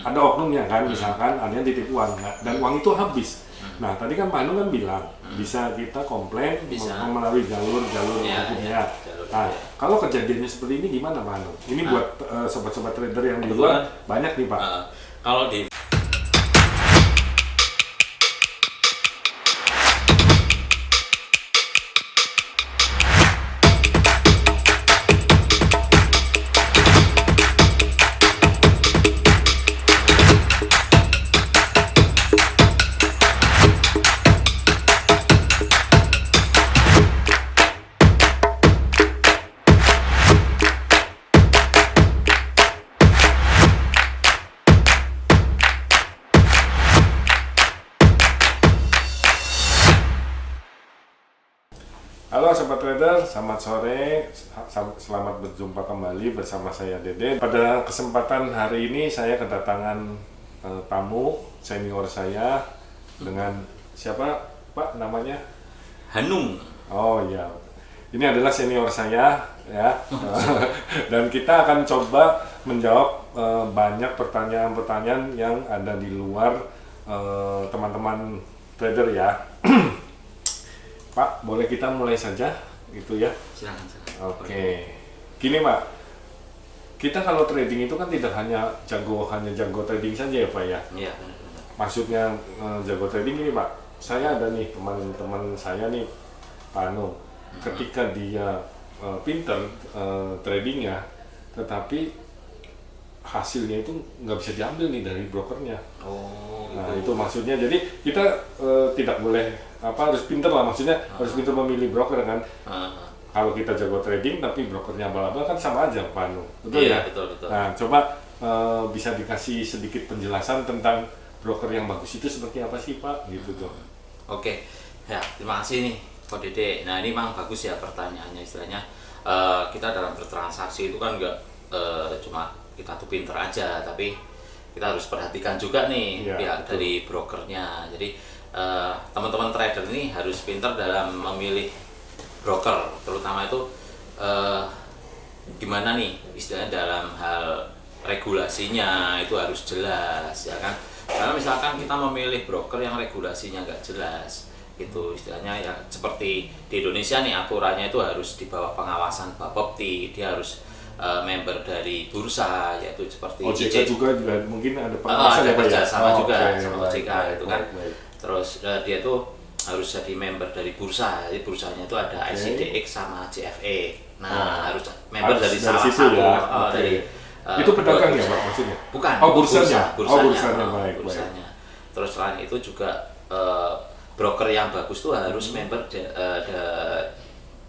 ada oknumnya kan, misalkan ada yang titip uang, dan uang itu habis. Nah, tadi kan Pak Anung kan bilang bisa kita komplain melalui jalur hukumnya. Nah, kalau kejadiannya seperti ini gimana Pak Anung? Ini buat sobat-sobat trader yang di luar banyak nih Pak. Kalau di Halo Sobat Trader, selamat sore, selamat berjumpa kembali bersama saya Dede. Pada kesempatan hari ini saya kedatangan tamu senior saya dengan siapa Pak namanya? Hanung. Oh iya, ini adalah senior saya ya. Dan kita akan coba menjawab banyak pertanyaan-pertanyaan yang ada di luar teman-teman trader ya. Pak, boleh kita mulai saja gitu ya? Silakan. Oke. Gini Pak, kita kalau trading itu kan tidak hanya jago trading saja ya Pak ya? Iya, benar. Maksudnya jago trading ini Pak, saya ada nih teman-teman saya nih, Pak Anung. Ketika dia pinter tradingnya, tetapi hasilnya itu nggak bisa diambil nih dari brokernya. Oh, nah itu maksudnya, jadi kita tidak boleh harus pinter lah, maksudnya harus pinter memilih broker kan. Kalau kita jago trading tapi brokernya abal-abal kan sama aja Pak Anu, betul iya, ya? Betul. Nah coba bisa dikasih sedikit penjelasan tentang broker yang bagus itu seperti apa sih Pak, gitu tuh. Oke, ya terima kasih nih Pak Dede. Nah ini memang bagus ya pertanyaannya, istilahnya kita dalam bertransaksi itu kan nggak cuma kita tuh pinter aja, tapi kita harus perhatikan juga nih pihak dari brokernya. Jadi teman-teman trader ini harus pinter dalam memilih broker, terutama itu gimana nih istilahnya dalam hal regulasinya itu harus jelas ya kan. Karena misalkan kita memilih broker yang regulasinya nggak jelas gitu, istilahnya ya seperti di Indonesia nih aturannya itu harus di bawah pengawasan Bapepti, dia harus member dari bursa, yaitu seperti OJK juga mungkin ada pengawasan ada kerja sama juga okay, sama OJK itu kan. Baik. Terus dia tuh harus jadi member dari bursa, jadi bursanya itu ada ICDX sama CFE. Nah harus member dari salah satu ya? dari itu pedagang ya Pak maksudnya? Bukan. Bursanya. Bursanya. Baik. Terus selain itu juga broker yang bagus tuh harus member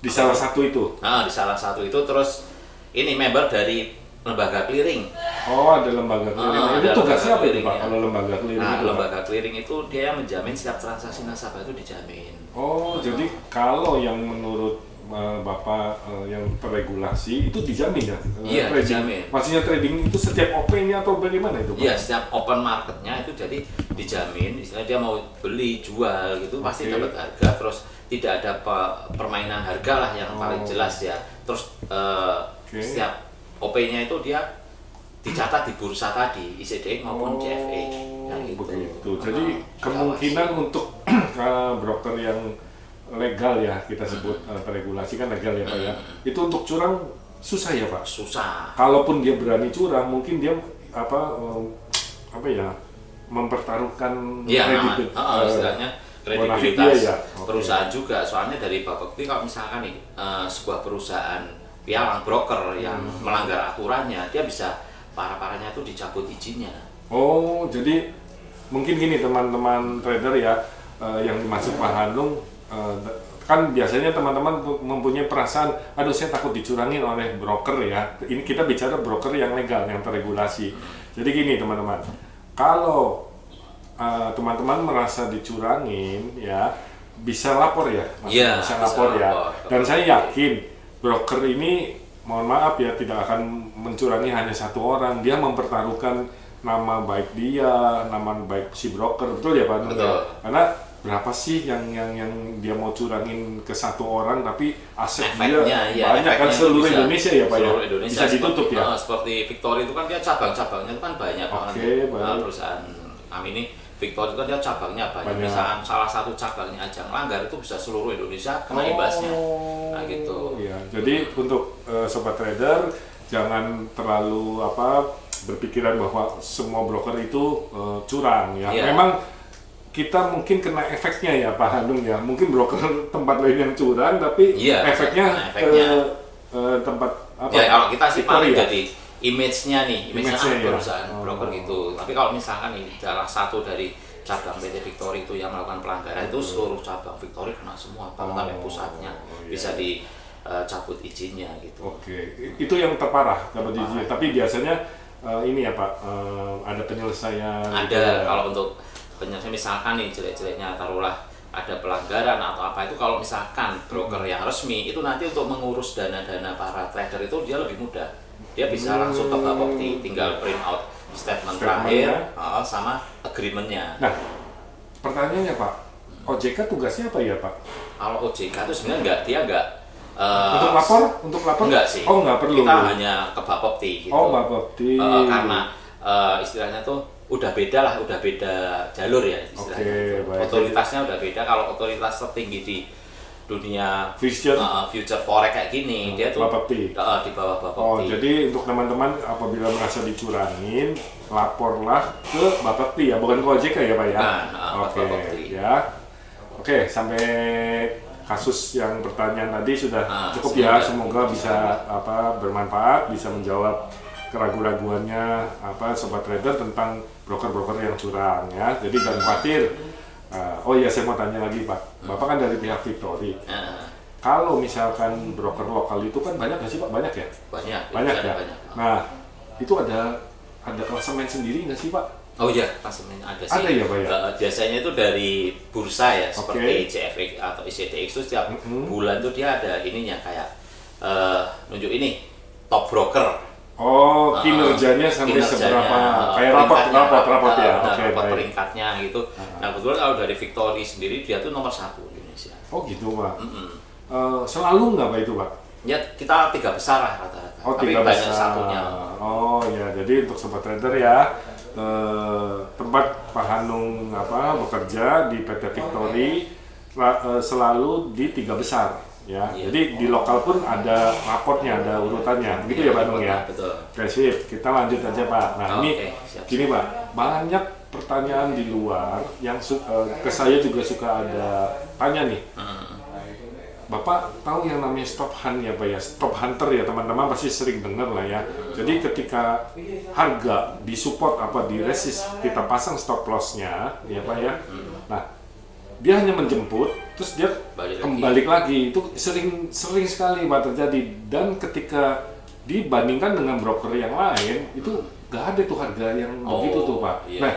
di salah satu itu. Di salah satu itu, terus ini member dari lembaga clearing. Oh, ada lembaga clearing. Itu tugasnya apa itu Pak? Kalau lembaga clearing itu? Lembaga clearing itu dia menjamin setiap transaksi nasabah itu dijamin. Oh, jadi kalau yang menurut Bapak yang terregulasi itu dijamin ya? Iya, dijamin. Maksudnya trading itu setiap open-nya atau bagaimana itu Pak? Iya, setiap open marketnya itu jadi dijamin. Istilahnya dia mau beli, jual gitu pasti dapat harga. Terus tidak ada permainan harga lah yang paling jelas ya. Terus setiap OP-nya itu dia dicatat di bursa tadi, ICDX maupun CFE. Ya, gitu. Begitu. Jadi kemungkinan untuk broker yang legal ya, kita sebut terregulasi kan legal ya Pak ya. Itu untuk curang susah ya Pak? Susah. Kalaupun dia berani curang, mungkin dia mempertaruhkan istilahnya kredibilitas ya? Perusahaan juga. Soalnya dari Bapepti kalau misalkan nih sebuah perusahaan pialang broker yang melanggar aturannya, dia bisa parah-parahnya itu dicabut izinnya. Oh, jadi mungkin gini teman-teman trader ya, yang dimaksud Pak Hanung, kan biasanya teman-teman mempunyai perasaan, aduh saya takut dicurangin oleh broker ya. Ini kita bicara broker yang legal, yang terregulasi. Jadi gini teman-teman, kalau teman-teman merasa dicurangin ya, bisa lapor ya, bisa lapor ya. Dan saya yakin broker ini, mohon maaf ya, tidak akan mencurangi hanya satu orang. Dia mempertaruhkan nama baik dia, nama baik si broker, betul ya Pak? Betul. Karena berapa sih yang dia mau curangin ke satu orang tapi aset efeknya, dia banyak kan seluruh Indonesia ya Pak seluruh ya? Indonesia Bisa ditutup ya? Seperti Victory itu kan dia cabang-cabangnya itu kan banyak banget. Perusahaan kami ini Victory itu kan dia cabangnya banyak. Misalkan salah satu cabangnya aja melanggar itu bisa seluruh Indonesia kena imbasnya. Nah gitu. Ya, jadi untuk sobat trader jangan terlalu berpikiran bahwa semua broker itu curang ya. Memang kita mungkin kena efeknya ya Pak Hanung ya. Mungkin broker tempat lain yang curang tapi efeknya ke tempat apa? Ya kalau kita sih paling jadi image-nya perusahaan broker gitu. Tapi kalau misalkan ini salah satu dari cabang PT Victory itu yang melakukan pelanggaran itu seluruh cabang Victory kena semua, sampai pusatnya bisa dicabut izinnya gitu. Oke, itu yang terparah cabut izin. Tapi biasanya ini ya Pak, ada penyelesaian. Ada gitu. Kalau untuk penyelesaian misalkan nih jelek-jeleknya taruhlah ada pelanggaran atau apa itu kalau misalkan broker yang resmi itu nanti untuk mengurus dana-dana para trader itu dia lebih mudah. Dia bisa langsung ke Bapepti, tinggal print out statement terakhir sama agreement-nya. Nah, pertanyaannya Pak, OJK tugasnya apa ya Pak? Kalau OJK itu sebenarnya enggak untuk lapor? Enggak sih. Oh, enggak perlu. Kita hanya ke Bapepti gitu. Oh, Bapepti. Karena istilahnya tuh udah beda jalur ya istilahnya. Otoritasnya udah beda. Kalau otoritas tertinggi di dunia future forex kayak gini dia tuh Bapepti. Di bawah Bapepti. Oh, jadi untuk teman-teman apabila merasa dicurangin, laporlah ke Bapepti ya, bukan ke OJK ya Pak ya? Oke, ya. Oke, sampai kasus yang pertanyaan tadi sudah cukup ya. Semoga bisa bermanfaat, bisa menjawab keraguan-raguannya sobat trader tentang broker-broker yang curang ya. Jadi jangan khawatir. Oh iya, saya mau tanya lagi Pak. Bapak kan dari pihak Victory. Kalau misalkan broker lokal itu kan banyak nggak sih Pak? Banyak ya? Banyak ya? Banyak. Nah, itu ada klasemen sendiri nggak sih Pak? Oh iya, klasemen ada sih. Ada ya Pak ya? Biasanya itu dari bursa ya, seperti CFX atau ICTX itu setiap bulan tuh dia ada ininya kayak nunjuk ini top broker. Oh, kinerjanya sampai seberapa? Kayak raport ya? Raport peringkatnya gitu. Nah, kebetulan kalau dari Victory sendiri dia tuh nomor 1 Indonesia. Oh gitu Pak? Selalu nggak Pak itu Pak? Ya, kita 3 besar lah rata-rata. Oh, tapi 3 banyak besar. satunya. Oh ya, jadi untuk sobat trader ya, tempat Pak Hanung bekerja di PT Victory selalu di 3 besar. Ya, jadi di lokal pun ada raportnya, ada urutannya, gitu ya Pak Hanung ya. Betul. Oke, sip. Kita lanjut aja Pak. Nah ini, gini Pak, banyak pertanyaan di luar yang ke saya juga suka ada tanya nih. Bapak tahu yang namanya stop hunt ya Pak ya, stop hunter ya teman-teman pasti sering dengar lah ya. Jadi ketika harga disupport di resist kita pasang stop lossnya ya Pak ya. Nah dia hanya menjemput, terus dia kembali lagi. Itu sering sekali Pak terjadi. Dan ketika dibandingkan dengan broker yang lain, itu nggak ada tuh harga yang begitu tuh Pak. Nah,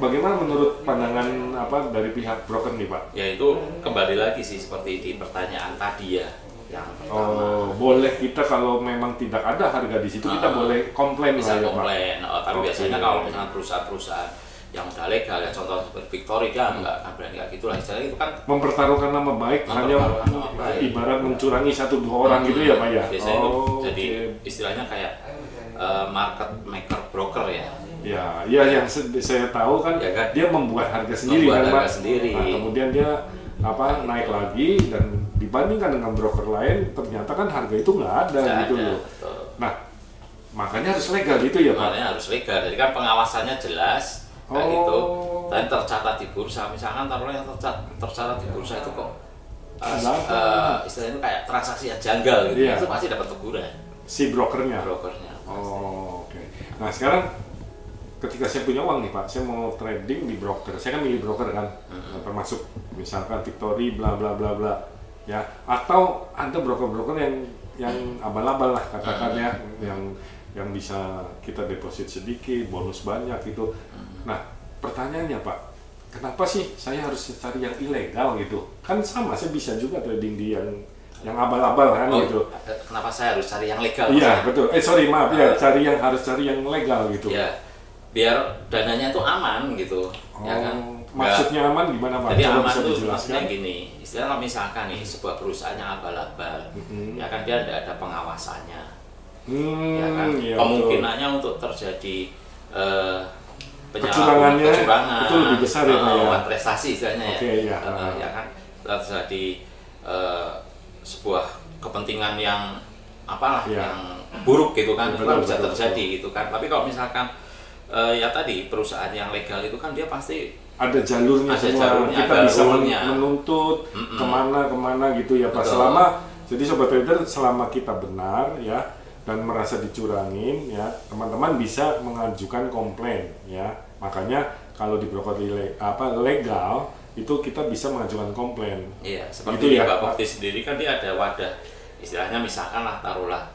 bagaimana menurut pandangan dari pihak broker nih Pak? Ya itu kembali lagi sih seperti di pertanyaan tadi ya. Yang pertama. Boleh kita kalau memang tidak ada harga di situ kita boleh komplain bisa ya komplain. Tapi biasanya kalau misalnya perusahaan-perusahaan yang udah legal ya, contoh seperti Victory dia nggak akan berani kayak gitulah, istilahnya itu kan mempertaruhkan nama baik hanya ibarat mencurangi 1-2 orang gitu ya Pak ya. Biasanya itu jadi istilahnya kayak market maker broker ya. Ya yang saya tahu kan, dia membuat harga sendiri kan Pak. Nah, kemudian dia naik lagi dan dibandingkan dengan broker lain ternyata kan harga itu nggak ada gitu loh. Nah makanya harus legal gitu ya Pak. Makanya harus legal, jadi kan pengawasannya jelas. Kayak gitu, dan tercatat di bursa. Misalkan taruhnya yang tercatat di bursa itu kok istilahnya kayak transaksi yang janggal gitu, itu pasti dapat teguran si brokernya. Oke. Nah sekarang ketika saya punya uang nih Pak, saya mau trading di broker, saya kan milih broker kan, termasuk misalkan Victory bla bla bla bla ya, atau ada broker-broker yang abal-abal lah katakan ya, yang bisa kita deposit sedikit, bonus banyak gitu. Nah, pertanyaannya Pak, kenapa sih saya harus cari yang ilegal gitu? Kan sama, saya bisa juga trading di yang abal-abal kan gitu. Kenapa saya harus cari yang legal? Iya, betul. Maaf ya, harus cari yang legal gitu. Ya, biar dananya tuh aman gitu. Ya kan? maksudnya aman gimana Pak? Jadi Coba aman bisa tuh dijelaskan? maksudnya gini, istilah kalau misalkan nih sebuah perusahaannya abal-abal, ya kan dia tidak ada pengawasannya, ya kan Iya, kemungkinannya untuk terjadi kecurangannya kecurangan itu lebih besar ya Pak ya? prestasi istilahnya Iya. ya kan terjadi sebuah kepentingan yang apalah Iya. yang buruk gitu kan, itu kan bisa Betul. terjadi gitu kan. Tapi kalau misalkan ya tadi perusahaan yang legal itu kan dia pasti ada jalurnya ada semua, jalurnya, kita ada bisa rule-nya. menuntut kemana gitu ya Pak. Betul. Selama, jadi Sobat Trader selama kita benar ya dan merasa dicurangin ya, teman-teman bisa mengajukan komplain ya. Makanya kalau di broker legal itu kita bisa mengajukan komplain. Iya, seperti gitu di Bapepti sendiri kan dia ada wadah, istilahnya misalkan lah taruhlah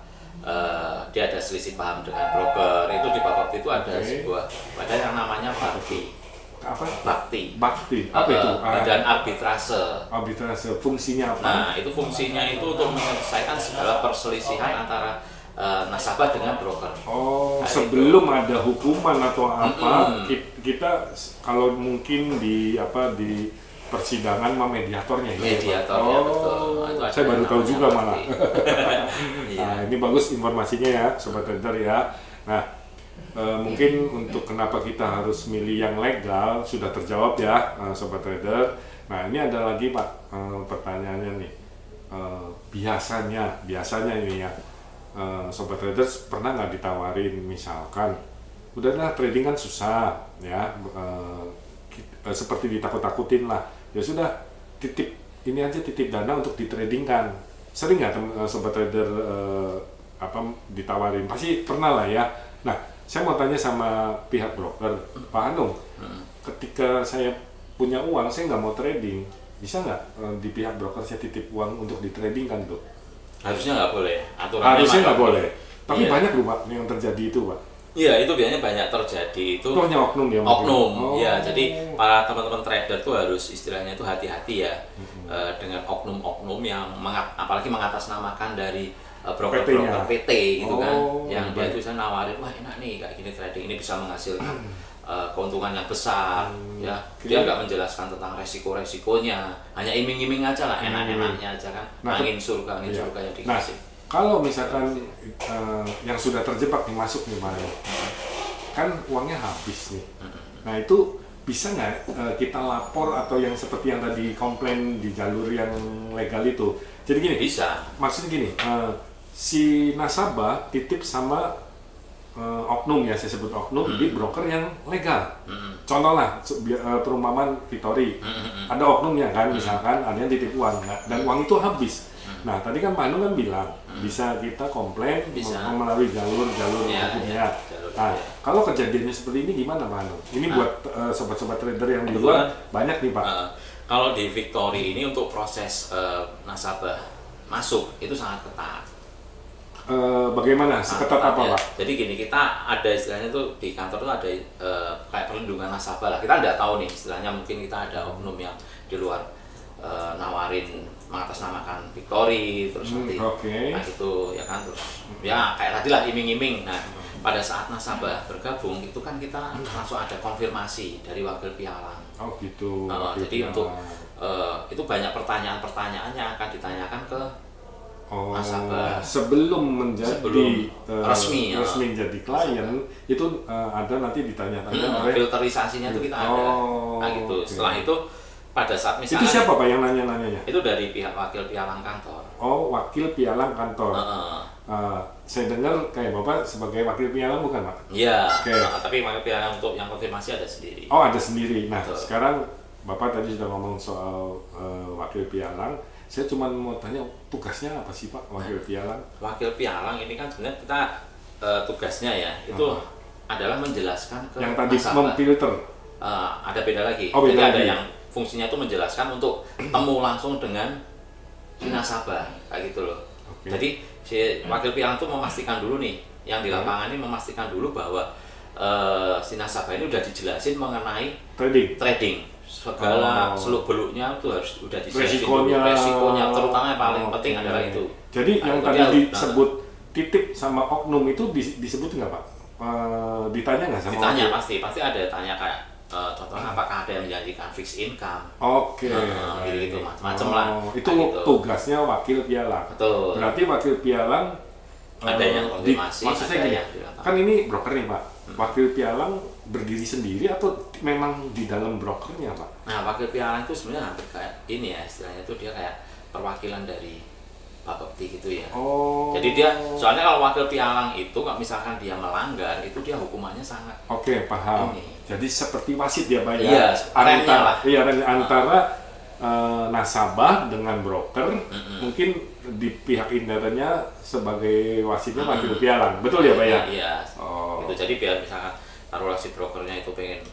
dia ada selisih paham dengan broker, itu di Bapepti itu ada sebuah wadah yang namanya Bakti. Apa? Bakti. Apa itu? Dan arbitrase. Arbitrase fungsinya apa? Nah, itu fungsinya itu untuk menyelesaikan segala perselisihan antara nasabah dengan broker. Oh, Nah, sebelum ada hukuman atau apa, kita kalau mungkin di persidangan sama mediatornya ya. Mediatornya, betul. Nah, itu ada saya baru tahu namanya juga Bakti. malah. Iya. Nah, ini bagus informasinya ya, Sobat Trader ya. Nah, mungkin untuk kenapa kita harus milih yang legal sudah terjawab ya, Sobat Trader. Nah, ini ada lagi Pak pertanyaannya nih. Biasanya ini ya, Sobat Traders pernah nggak ditawarin misalkan, udahlah trading kan susah ya, seperti ditakut-takutin lah, ya sudah titip dana untuk ditradingkan. Sering nggak Sobat Trader ditawarin? Pasti pernah lah ya. Nah, saya mau tanya sama pihak broker, Pak Hanung, ketika saya punya uang, saya nggak mau trading, bisa nggak di pihak broker saya titip uang untuk ditradingkan tuh? Harusnya nggak boleh. Aturannya Harusnya nggak boleh. Tapi Iya. banyak loh Pak yang terjadi itu Pak. Iya, itu biasanya banyak terjadi itu. Itu hanya oknum ya? mungkin? Oknum, Oh. ya. Jadi para teman-teman trader tuh harus istilahnya itu hati-hati ya dengan oknum-oknum yang apalagi mengatasnamakan dari broker-broker PT gitu kan, yang dia itu bisa nawarin, wah enak nih kayak gini trading ini bisa menghasilkan keuntungan yang besar, ya. Dia nggak menjelaskan tentang resiko-resikonya, hanya iming-iming aja lah, enak-enaknya aja kan, angin surga yang dikasih. Nah, kalau misalkan yang sudah terjebak nih masuk nih Pak, kan uangnya habis nih. Nah itu bisa nggak kita lapor atau yang seperti yang tadi komplain di jalur yang legal itu? Jadi gini. Bisa. Maksudnya gini, si nasabah titip sama oknum ya, saya sebut oknum di broker yang legal. Contoh lah, perumpamaan Victory, ada oknumnya kan, misalkan ada yang titip uang, dan uang itu habis. Nah, tadi kan Pak Hanung kan bilang bisa kita komplain melalui jalur-jalur hukumnya. Nah, kalau kejadiannya seperti ini gimana Pak Hanung? Ini buat sobat-sobat trader yang di luar banyak nih Pak. Kalau di Victory ini untuk proses nasabah masuk itu sangat ketat. Bagaimana? Seketat apa ya. Pak? Jadi gini, kita ada istilahnya tuh di kantor tuh ada kayak perlindungan nasabah lah. Kita nggak tahu nih istilahnya, mungkin kita ada oknum yang di luar nawarin mengatasnamakan Victory terus nanti nah itu ya kan, terus ya kayak tadi lah iming-iming. Nah pada saat nasabah bergabung itu kan kita langsung ada konfirmasi dari wakil pialang. Oh gitu. Jadi untuk itu banyak pertanyaan-pertanyaan yang akan ditanyakan ke nasabah sebelum menjadi resmi jadi klien itu ada nanti ditanya-tanya filterisasinya itu kita ada. Nah gitu. Setelah itu pada saat misalnya itu siapa Pak yang nanya-nanyanya? Itu dari pihak wakil pialang kantor. Oh, wakil pialang kantor. Saya dengar kayak Bapak sebagai wakil pialang bukan Pak? Iya. Tapi wakil pialang untuk yang konfirmasi ada sendiri. Oh, ada sendiri. Nah, sekarang Bapak tadi sudah ngomong soal wakil pialang. Saya cuma mau tanya tugasnya apa sih Pak wakil pialang? Wakil pialang ini kan sebenarnya kita tugasnya ya itu adalah menjelaskan ke yang tadi nasabah. memfilter. Ada beda lagi. Oh, beda Jadi ada lagi. yang fungsinya itu menjelaskan untuk temu langsung dengan si nasabah kayak gitu loh. Jadi si wakil pialang itu memastikan dulu nih, yang di lapangan ini memastikan dulu bahwa si nasabah ini udah dijelasin mengenai trading. Segala seluk beluknya itu harus udah dijelasin resikonya, terutama yang paling penting adalah itu. Jadi yang tadi disebut titip sama oknum itu disebut nggak Pak? Ditanya nggak sama? Ditanya pasti ada tanya kayak contohnya apakah ada yang menjanjikan fixed income, Oke, gitu baik. macam-macam lah. Itu Nah, gitu. tugasnya wakil pialang. Betul. Berarti wakil pialang Ada yang konfirmasi, maksudnya ada gini, yang diratakan. kan ini broker nih Pak. Wakil pialang berdiri sendiri atau memang di dalam brokernya Pak? Nah, wakil pialang itu sebenarnya hampir kayak ini ya, istilahnya itu dia kayak perwakilan dari Bapepti gitu ya. Oh. Jadi dia, soalnya kalau wakil pialang itu kalau misalkan dia melanggar, itu dia hukumannya sangat. Oke, paham. Ini. Jadi seperti wasit ya Pak ya? Iya, remnya lah. Iya, antara nasabah dengan broker, mungkin di pihak indarannya sebagai wasitnya wakil pialang. Betul ya Pak ya? Iya. Oh. Gitu. Jadi biar misalkan taruhlah si brokernya itu pengen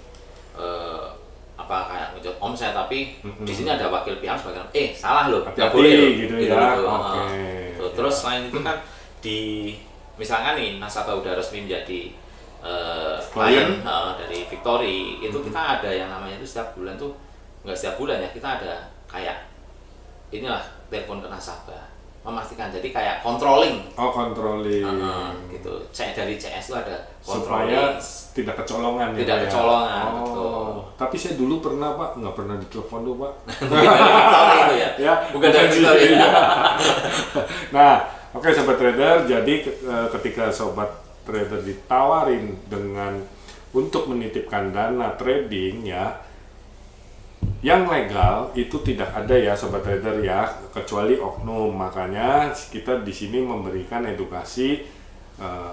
apa kayak ngejot omset, tapi di sini ada wakil pialang sebagai salah loh, nggak Hati-hati boleh loh. gitu Gitu, ya. gitu. Oke. Gitu. Terus selain itu kan di misalkan nih nasabah udah resmi menjadi klien dari Victory, itu kita ada yang namanya itu setiap bulan tuh, nggak setiap bulan ya, kita ada kayak inilah telepon ke nasabah memastikan, jadi kayak controlling. Oh, controlling. Gitu. Dari CS itu ada Supaya controlling. tidak kecolongan ya. Tidak Pak, ya? kecolongan, Oh. betul. Tapi saya dulu pernah Pak, nggak pernah ditelepon tuh Pak. Bukan dari Victory itu ya. Ya, Bukan dari Victory. iya. Nah, oke sobat trader, jadi ketika sobat trader ditawarin dengan untuk menitipkan dana trading ya, yang legal itu tidak ada ya sobat trader ya, kecuali oknum. Makanya kita di sini memberikan edukasi,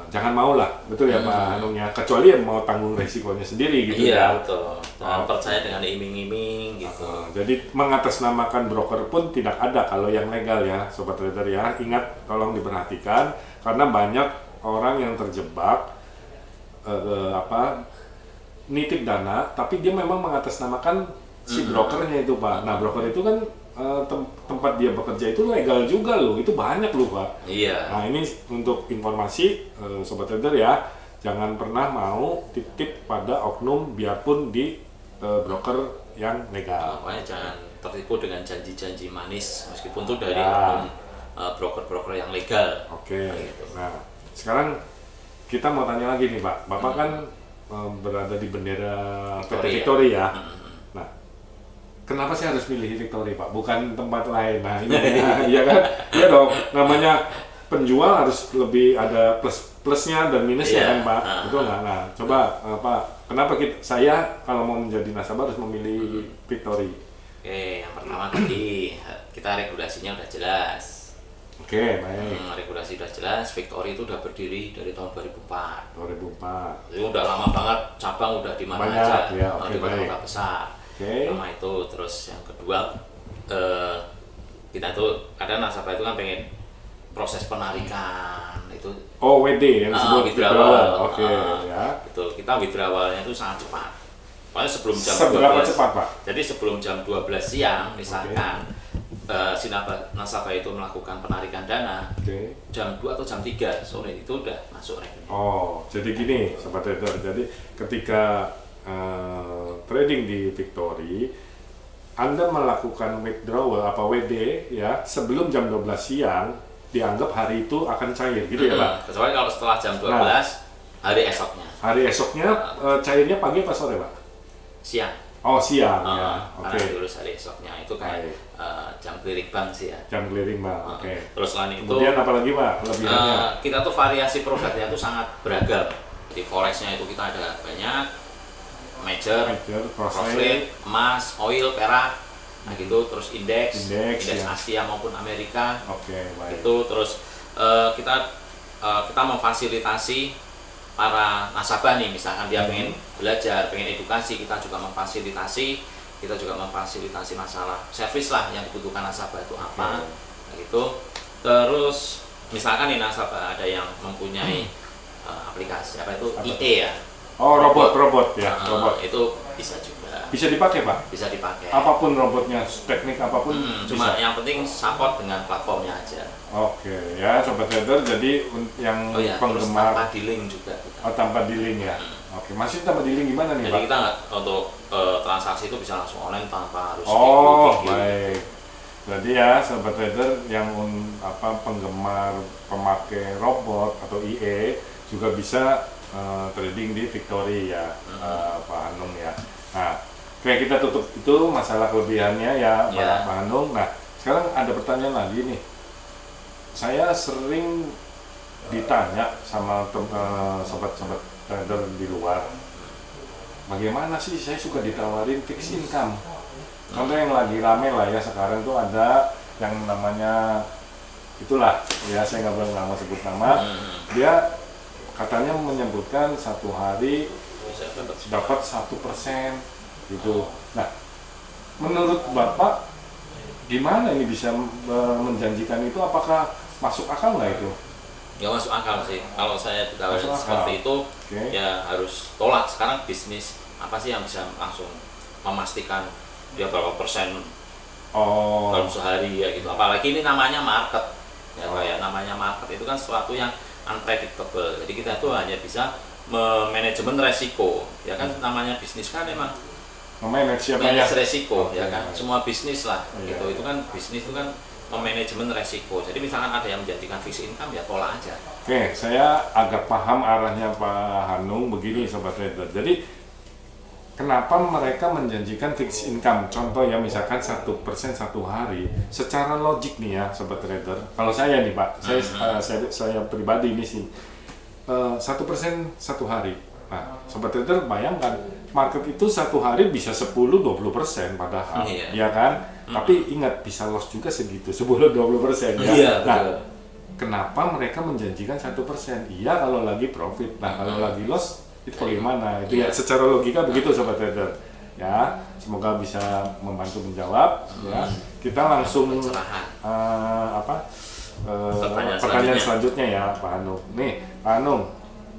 jangan mau lah, betul ya Pak Hanung ya, kecuali yang mau tanggung resikonya sendiri gitu ya. Iya, betul. Jangan percaya dengan iming-iming gitu. Jadi mengatasnamakan broker pun tidak ada kalau yang legal ya sobat trader ya. Ingat, tolong diperhatikan karena banyak orang yang terjebak nitip dana tapi dia memang mengatasnamakan si brokernya itu Pak. Nah, broker itu kan tempat dia bekerja itu legal juga loh, itu banyak loh Pak. Iya. Nah, ini untuk informasi sobat trader ya, jangan pernah mau titip pada oknum biarpun di broker yang legal. Pokoknya jangan tertipu dengan janji-janji manis meskipun itu dari Ya. broker-broker yang legal. Oke. Gitu. Nah, sekarang kita mau tanya lagi nih Pak. Bapak kan berada di bendera PT Victory ya. Nah, kenapa sih harus pilih Victory Pak? Bukan tempat lain. Nah, ini ya kan? Iya dong. Namanya penjual harus lebih ada plusnya dan minusnya kan Pak. Betul nggak? Nah, coba Pak, kenapa saya kalau mau menjadi nasabah harus memilih Victory? Oke, yang pertama tadi kita regulasinya udah jelas. Oke, baik. Regulasi udah jelas, Victory itu udah berdiri dari tahun 2004. 2004. Itu udah lama banget, cabang udah di mana Banyak, aja, ya, oke, di baik. kota besar. Oke. Lama itu, terus yang kedua kita tuh kadang nasabah itu kan pengen proses penarikan itu. Oh, WD yang disebut withdrawal. Oke, ya. Betul, kita withdrawalnya itu sangat cepat. Pokoknya sebelum jam Seberapa 12. cepat Pak? Jadi sebelum jam 12 siang misalkan si nasabah itu melakukan penarikan dana, Oke. jam 2 atau jam 3 sore itu udah masuk rekening. Oh, jadi gini sobat trader. Jadi ketika trading di Victory, Anda melakukan withdrawal apa WD ya sebelum jam 12 siang, dianggap hari itu akan cair gitu ya Pak. Kecuali kalau setelah jam 12 hari esoknya. Hari esoknya cairnya pagi apa sore Pak? Siang. Oh, siang ya. Oke. Karena diurus hari esoknya itu kayak Baik. jam clearing bank sih ya. Jam clearing Pak. Oke. Terus selain itu Kemudian apa lagi Pak kelebihannya? kita tuh variasi produknya itu sangat beragam. Di forexnya itu kita ada banyak major, cross rate, emas, oil, perak, nah gitu. Terus indeks ya. Asia maupun Amerika. Oke, baik. Itu terus kita memfasilitasi para nasabah nih, misalkan dia pengen belajar, pengen edukasi, kita juga memfasilitasi masalah servis lah yang dibutuhkan nasabah itu apa, nah gitu. Terus misalkan nih nasabah ada yang mempunyai aplikasi apa itu IE ya. Oh, robot ya, robot. Itu bisa juga. Bisa dipakai Pak? Bisa dipakai. Apapun robotnya, teknik apapun Cuma bisa. yang penting support dengan platformnya aja. Oke, ya sobat trader, jadi yang Terus penggemar tanpa dealing juga. tanpa dealing ya. Oke, masih tanpa dealing gimana nih Jadi Pak? kita nggak untuk transaksi itu bisa langsung online tanpa harus Oh, gitu. baik. Jadi ya sobat trader yang penggemar pemakai robot atau IE juga bisa trading di Victory ya, Pak Hanung ya. Nah, Kayak kita tutup itu masalah kelebihannya ya, Ya. Pak Hanung. Nah, sekarang ada pertanyaan lagi nih. Saya sering ditanya sama sobat-sobat trader di luar, bagaimana sih saya suka ditawarin fixed income. Contoh yang lagi rame lah ya sekarang tuh ada yang namanya itulah ya, saya nggak boleh nama sebut nama. Dia katanya menyebutkan satu hari Bisa dapat 1% gitu. Nah, menurut Bapak gimana ini bisa menjanjikan itu? Apakah masuk akal nggak itu? nggak masuk akal sih. Kalau saya ditawarin Masuk akal. seperti itu, Oke. ya harus tolak. Sekarang bisnis apa sih yang bisa langsung memastikan dia berapa persen Oh, dalam sehari ya gitu. Apalagi ini namanya market, ya Pak ya. Namanya market itu kan sesuatu yang unpredictable. Jadi kita tuh hanya bisa manajemen resiko, ya kan. Namanya bisnis kan emang manage siapa ya? manage resiko, ya Oke. kan. Semua bisnis lah, Iya. gitu. Itu kan bisnis itu kan manajemen resiko. Jadi misalkan ada yang menjadikan fixed income, ya tolak aja. Oke, saya agak paham arahnya Pak Hanung begini Sobat Trader. Jadi kenapa mereka menjanjikan fixed income? Contoh ya misalkan 1% satu hari. Secara logik nih ya Sobat Trader. Kalau saya nih Pak, saya pribadi ini sih 1% satu hari. Nah, Sobat Trader bayangkan market itu satu hari bisa 10-20% padahal, Iya. ya kan? Tapi ingat bisa loss juga segitu, 10-20% ya. Iya, Nah, betul. kenapa mereka menjanjikan 1%? Iya kalau lagi profit. Nah, kalau lagi loss itu bagaimana? Itu ya secara logika begitu Sobat Trader. Ya, semoga bisa membantu menjawab ya. Kita langsung Pencerahan. pertanyaan selanjutnya ya Pak Hanung. Nih, Pak Hanung,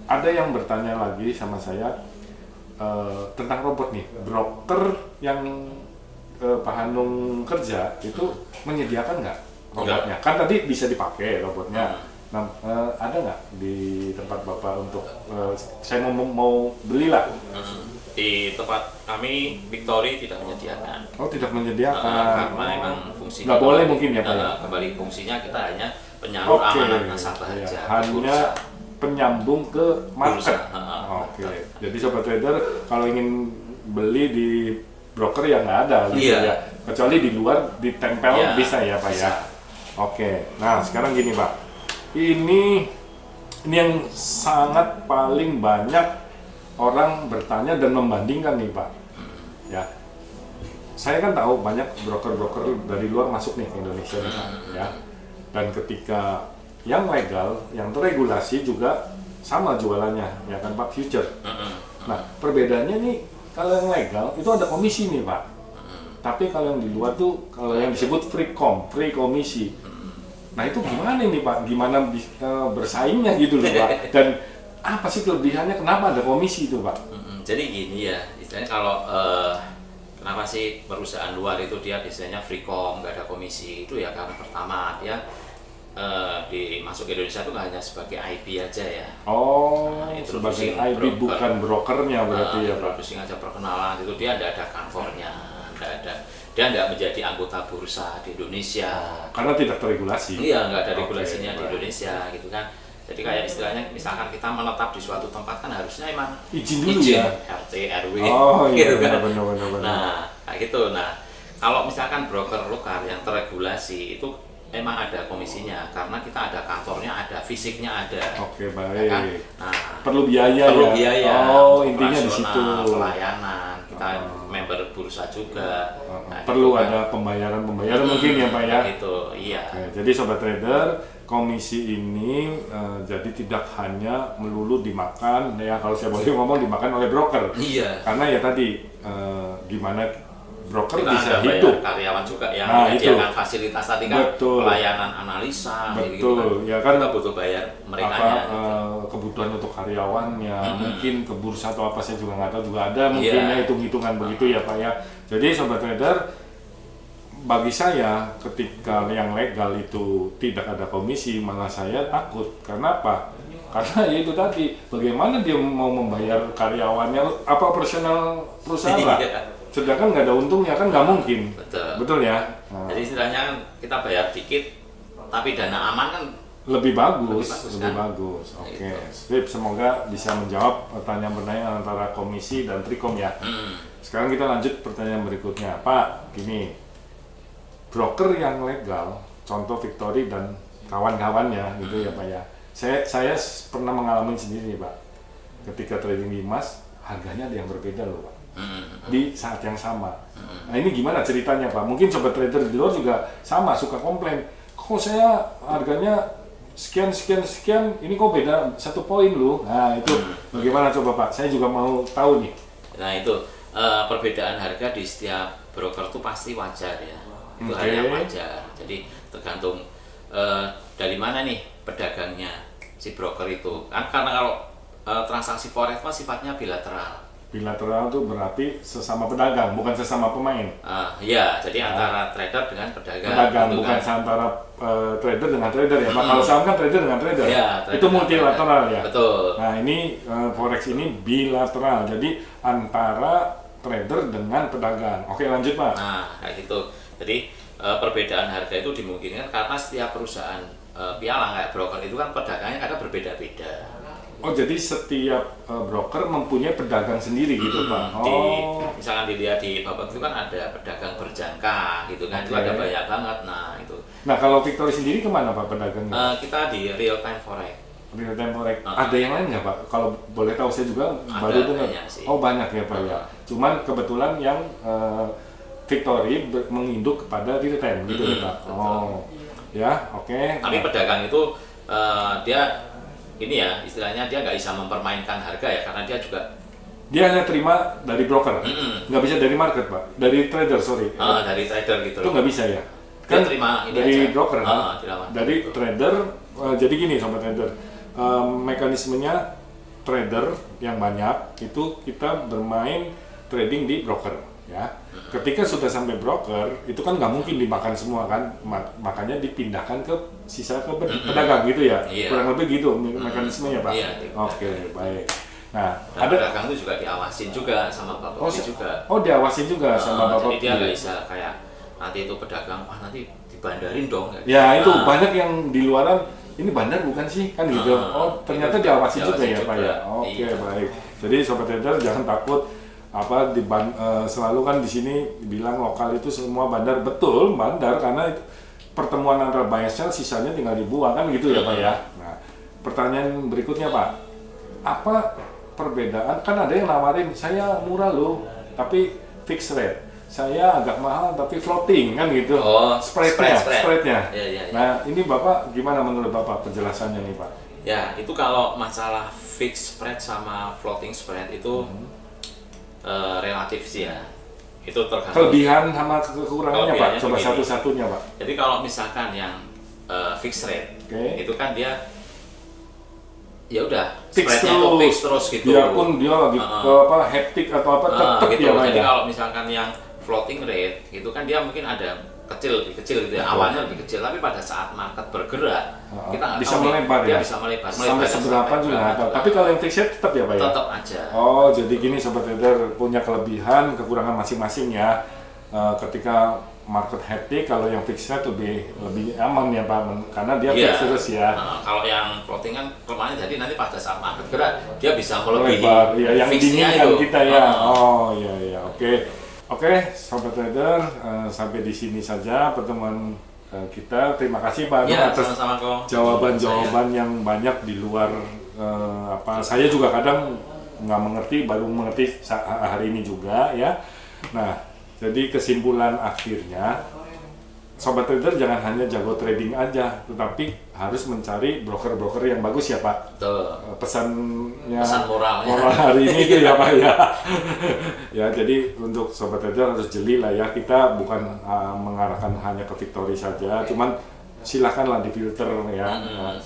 ada yang bertanya lagi sama saya tentang robot nih. Broker yang Pak Hanung kerja itu menyediakan nggak robotnya? Kan tadi bisa dipakai robotnya. Nah, ada nggak di tempat Bapak untuk saya mau belilah? Di tempat kami Victory tidak menyediakan. Oh, tidak menyediakan. Karena memang fungsinya nggak boleh mungkin ya Pak ya? kembali fungsinya kita hanya penyalur amanat nasabah Iya. aja. Hanya Bursa. penyambung ke market. Bursa. Oke. Jadi Sobat Trader kalau ingin beli di broker yang nggak ada gitu Iya. ya. Kecuali di luar ditempel Iya, bisa ya Pak bisa. ya. Oke. Nah, sekarang gini Pak. Ini yang sangat paling banyak orang bertanya dan membandingkan nih Pak. Ya. Saya kan tahu banyak broker-broker dari luar masuk nih ke Indonesia nih Pak, ya. Dan ketika yang legal, yang terregulasi juga sama jualannya, ya kan Pak, future. Nah, perbedaannya nih kalau yang legal itu ada komisi nih Pak. Tapi kalau yang di luar tuh kalau yang disebut free komisi. Nah, itu gimana nih Pak? Gimana bersaingnya gitu loh Pak? Dan apa sih kelebihannya? Kenapa ada komisi itu Pak? Jadi gini ya, istilahnya kalau kenapa sih perusahaan luar itu dia biasanya free.com, nggak ada komisi, itu ya karena pertama dia masuk ke Indonesia itu nggak hanya sebagai IP aja ya. Oh, Introducing sebagai IP bukan brokernya berarti ya Pak? Introducing aja perkenalan itu dia tidak ada kantornya, dia tidak menjadi anggota bursa di Indonesia. Karena tidak terregulasi. Iya, nggak ada Oke, regulasinya di baik. Indonesia gitu kan. Jadi kayak istilahnya misalkan kita menetap di suatu tempat kan harusnya emang Izin dulu ya? RT, RW Oh iya, gitu kan. benar. Nah, kayak gitu. Nah, kalau misalkan broker lokal yang terregulasi itu emang ada komisinya karena kita ada kantornya, ada fisiknya ada. Oke, Ya kan? baik. Nah, Perlu biaya perlu ya? biaya. Oh, intinya di operasional, situ. pelayanan, kita member bursa juga. Nah, Perlu gitu kan. ada pembayaran mungkin ya Pak ya? Gitu, iya. Oke, jadi Sobat Trader, komisi ini jadi tidak hanya melulu dimakan, ya kalau saya boleh ngomong dimakan oleh broker. Iya. Karena ya tadi, gimana broker Kita bisa ada bayar hidup. karyawan juga yang Nah, menyediakan itu. fasilitas tadi kan, Betul. pelayanan analisa gitu Betul, ya kan kita butuh bayar mereka apa gitu. kebutuhan untuk karyawannya, mungkin ke bursa atau apa saya juga nggak tahu, juga ada mungkin Iya. ya hitung-hitungan begitu ya Pak ya. Jadi Sobat Trader, bagi saya ketika yang legal itu tidak ada komisi, malah saya takut. Karena apa? Karena ya itu tadi, bagaimana dia mau membayar karyawannya, apa operasional perusahaan lah. Iya. Sedangkan nggak ada untungnya kan nggak mungkin. Betul. Betul ya. Nah, Jadi istilahnya kan kita bayar dikit tapi dana aman kan lebih bagus, kan? Oke, Gitu. sip. Semoga bisa menjawab pertanyaan-pertanyaan antara komisi dan Trikom ya. Sekarang kita lanjut pertanyaan berikutnya, Pak. Gini, broker yang legal, contoh Victory dan kawan-kawannya, gitu ya Pak ya. Saya pernah mengalami sendiri nih Pak. Ketika trading di emas, harganya ada yang berbeda loh Pak. Di saat yang sama. Nah ini gimana ceritanya Pak? Mungkin sobat trader di luar juga sama, suka komplain. Kok saya harganya sekian, ini kok beda 1 poin loh. Nah itu bagaimana coba Pak? Saya juga mau tahu nih. Nah itu perbedaan harga di setiap broker itu pasti wajar ya. Itu hal yang wajar. Jadi tergantung dari mana nih pedagangnya si broker itu. Kan karena kalau transaksi forex mah sifatnya bilateral. Bilateral itu berarti sesama pedagang, bukan sesama pemain. Iya, jadi antara trader dengan pedagang. Pedagang, gitu bukan kan. antara trader dengan trader ya Pak. Kalau saham kan trader dengan trader. Ya, Itu multilateral ya. Betul. Nah ini forex ini bilateral, jadi antara trader dengan pedagang. Oke lanjut Pak. Nah, kayak gitu. Jadi perbedaan harga itu dimungkinkan karena setiap perusahaan pialang kayak broker itu kan pedagangnya kadang berbeda-beda. Oh jadi setiap broker mempunyai pedagang sendiri gitu Pak. Misalkan dilihat di Bapak itu kan ada pedagang berjangka gitu kan, itu ada banyak banget. Nah itu. Nah kalau Victory sendiri kemana Pak pedagangnya? Kita di real time forex. Real time forex. Ada yang lain nggak Pak? Kalau boleh tahu saya juga baru dengar. Oh banyak ya Pak ya. Cuman kebetulan yang Victory menginduk kepada real time gitu ya Pak. Oh ya oke. Tapi pedagang itu dia ini ya istilahnya dia nggak bisa mempermainkan harga ya karena dia juga hanya terima dari broker, nggak bisa dari market Pak, dari trader sorry. Dari trader gitu itu loh. nggak bisa ya? Dia Kan terima ini dari aja. broker kan? Dari gitu. trader. Jadi gini sobat trader, mekanismenya trader yang banyak itu kita bermain trading di broker ya. Ketika sudah sampai broker itu kan nggak mungkin dimakan semua kan, makanya dipindahkan ke sisa ke pedagang gitu ya. Kurang lebih gitu mekanismenya Pak. Oke baik. Nah ada pedagang itu juga diawasin juga sama Bapak juga. Oh diawasin juga sama Bapak. Jadi dia nggak bisa kayak nanti itu pedagang nanti dibandarin dong. Ya itu banyak yang di luaran ini bandar bukan sih kan gitu. Oh ternyata diawasin juga ya Pak ya. Oke baik. Jadi sobat trader jangan takut selalu kan di sini bilang lokal itu semua bandar, betul bandar karena pertemuan antara buy sell sisanya tinggal dibuang kan gitu ya Pak ya. Nah pertanyaan berikutnya Pak, apa perbedaan, kan ada yang nawarin saya murah loh tapi fixed rate, saya agak mahal tapi floating kan gitu. Spreadnya. Ya. Nah ini Bapak gimana menurut Bapak penjelasannya nih Pak? Ya itu kalau masalah fixed spread sama floating spread itu relatif sih ya. Itu tergantung kelebihan sama kekurangannya Pak. Coba satu-satunya Pak. Jadi kalau misalkan yang fixed rate, itu kan dia ya udah spreadnya itu fix terus gitu. Biarpun dia lagi hektik atau apa tetap gitu. Ya. Jadi kalau misalkan yang floating rate itu kan dia mungkin ada lebih kecil gitu ya. Awalnya lebih kecil tapi pada saat market bergerak kita bisa melebar ya. Bisa melebar sampai seberapa juga ada. Tapi kalau yang fixed rate tetap ya Pak ya. Tetap aja. Oh jadi gini sobat trader, punya kelebihan kekurangan masing-masing ya. Ketika market hektik, kalau yang fixed rate lebih aman ya Pak, karena dia fix terus ya. Kalau yang floating kan kelemahannya jadi nanti pada saat market gerak dia bisa melebihi yang diinginkan kita ya. Oh iya oke sobat trader, sampai di sini saja pertemuan kita. Terima kasih Pak atas jawaban-jawaban yang banyak di luar saya juga kadang nggak mengerti, baru mengerti hari ini juga ya. Nah jadi kesimpulan akhirnya sobat trader jangan hanya jago trading aja, tetapi harus mencari broker-broker yang bagus ya Pak. Betul. Pesan moral hari ini itu ya Pak ya. Ya jadi untuk sobat trader harus jeli lah ya, kita bukan mengarahkan hanya ke Victory saja, cuman silakanlah difilter ya.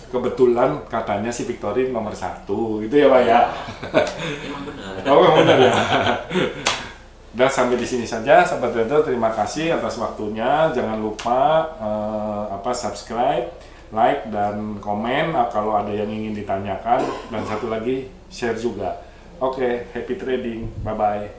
Kebetulan katanya si Victory nomor 1 gitu ya Pak ya. Emang benar. Oh benar ya. Dan sampai di sini saja sobat trader, terima kasih atas waktunya. Jangan lupa subscribe, like dan komen kalau ada yang ingin ditanyakan, dan satu lagi share juga. Oke, happy trading. Bye bye.